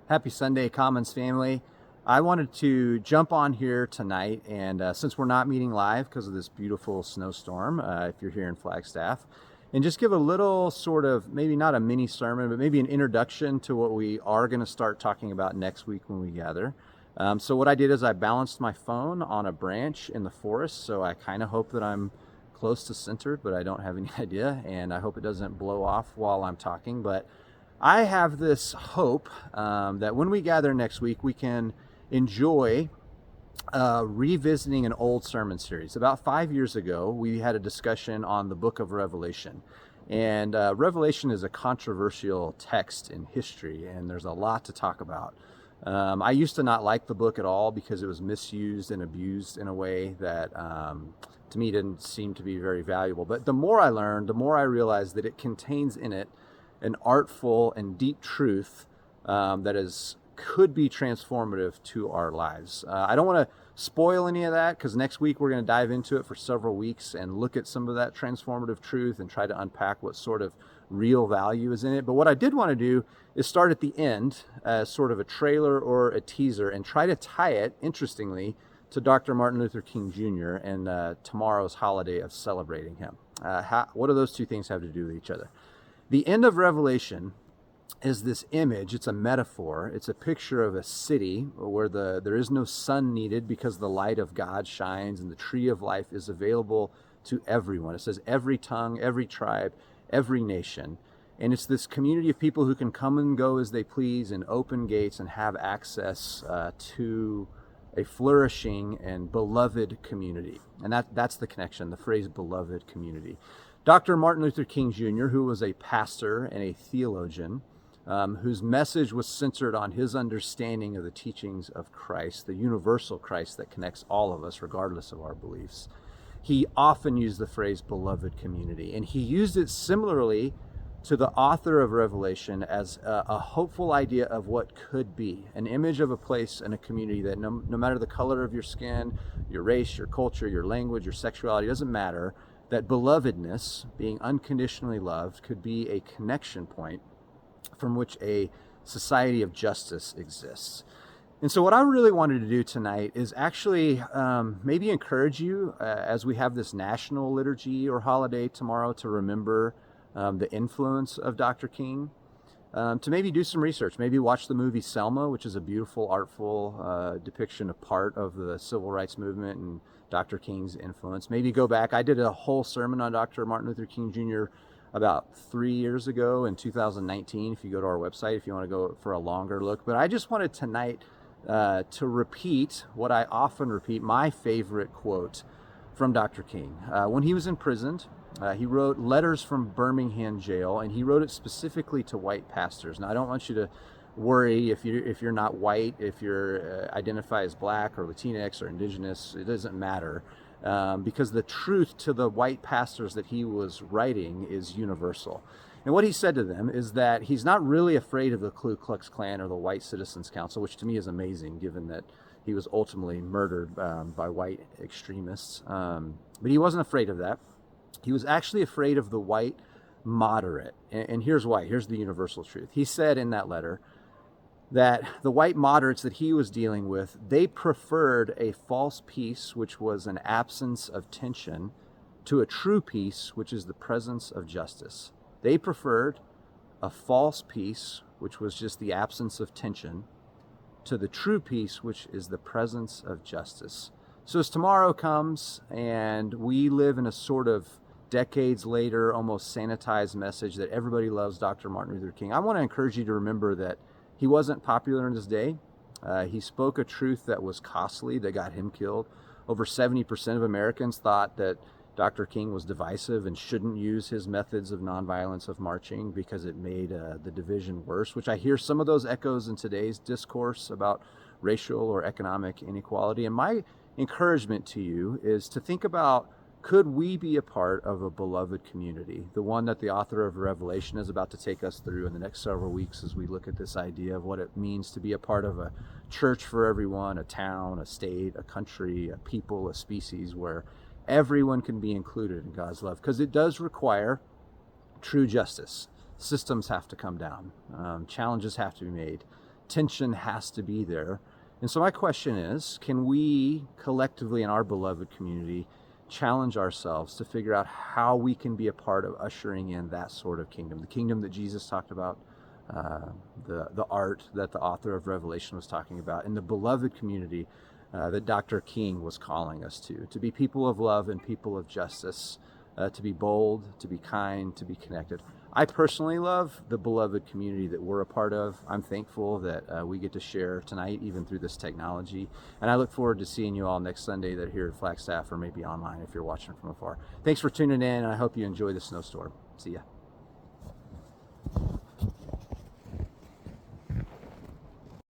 Happy Sunday, Commons family. I wanted to jump on here tonight, and since we're not meeting live because of this beautiful snowstorm, if you're here in Flagstaff, and just give a little sort of, maybe not a mini sermon, but maybe an introduction to what we are going to start talking about next week when we gather. So what I did is I balanced my phone on a branch in the forest, so I kind of hope that I'm close to center, but I don't have any idea, and I hope it doesn't blow off while I'm talking, but I have this hope that when we gather next week, we can enjoy revisiting an old sermon series. About 5 years ago, we had a discussion on the book of Revelation. And Revelation is a controversial text in history, and there's a lot to talk about. I used to not like the book at all because it was misused and abused in a way that to me didn't seem to be very valuable. But the more I learned, the more I realized that it contains in it an artful and deep truth could be transformative to our lives. I don't want to spoil any of that because next week we're going to dive into it for several weeks and look at some of that transformative truth and try to unpack what sort of real value is in it. But what I did want to do is start at the end as sort of a trailer or a teaser and try to tie it, interestingly, to Dr. Martin Luther King Jr. and tomorrow's holiday of celebrating him. What do those two things have to do with each other? The end of Revelation is this image. It's a metaphor. It's a picture of a city where there is no sun needed because the light of God shines and the tree of life is available to everyone. It says every tongue, every tribe, every nation. And it's this community of people who can come and go as they please and open gates and have access to a flourishing and beloved community. And that's the connection, the phrase beloved community. Dr. Martin Luther King Jr., who was a pastor and a theologian, whose message was centered on his understanding of the teachings of Christ, the universal Christ that connects all of us regardless of our beliefs. He often used the phrase beloved community, and he used it similarly to the author of Revelation as a hopeful idea of what could be, an image of a place and a community that no matter the color of your skin, your race, your culture, your language, your sexuality, doesn't matter, that belovedness, being unconditionally loved, could be a connection point from which a society of justice exists. And so what I really wanted to do tonight is actually maybe encourage you as we have this national liturgy or holiday tomorrow to remember the influence of Dr. King, to maybe do some research, maybe watch the movie Selma, which is a beautiful, artful depiction of part of the civil rights movement and Dr. King's influence. Maybe go back. I did a whole sermon on Dr. Martin Luther King Jr. about 3 years ago in 2019, if you go to our website, if you want to go for a longer look. But I just wanted tonight to repeat what I often repeat, my favorite quote from Dr. King. When he was imprisoned, he wrote letters from Birmingham jail, and he wrote it specifically to white pastors. Now, I don't want you to worry if you're not white, if you're identify as black or Latinx or indigenous, it doesn't matter, because the truth to the white pastors that he was writing is universal. And what he said to them is that he's not really afraid of the Ku Klux Klan or the White Citizens Council, which to me is amazing given that he was ultimately murdered by white extremists. But he wasn't afraid of that. He was actually afraid of the white moderate. And here's why. Here's the universal truth. He said in that letter that the white moderates that he was dealing with, they preferred a false peace, which was an absence of tension, to a true peace, which is the presence of justice. They preferred a false peace, which was just the absence of tension, to the true peace, which is the presence of justice. So as tomorrow comes and we live in a sort of decades later, almost sanitized message that everybody loves Dr. Martin Luther King, I want to encourage you to remember that he wasn't popular in his day. He spoke a truth that was costly, that got him killed. Over 70% of Americans thought that Dr. King was divisive and shouldn't use his methods of nonviolence of marching because it made the division worse, which I hear some of those echoes in today's discourse about racial or economic inequality. And my encouragement to you is to think about, could we be a part of a beloved community, the one that the author of Revelation is about to take us through in the next several weeks as we look at this idea of what it means to be a part of a church for everyone, a town, a state, a country, a people, a species, where everyone can be included in God's love, because it does require true justice. Systems have to come down. Challenges have to be made. tension has to be there. And so my question is, can we collectively in our beloved community challenge ourselves to figure out how we can be a part of ushering in that sort of kingdom, the kingdom that Jesus talked about, the art that the author of Revelation was talking about, and the beloved community that Dr. King was calling us to be people of love and people of justice, to be bold, to be kind, to be connected. I personally love the beloved community that we're a part of. I'm thankful that we get to share tonight, even through this technology. And I look forward to seeing you all next Sunday that are here at Flagstaff, or maybe online if you're watching from afar. Thanks for tuning in, and I hope you enjoy the snowstorm. See ya.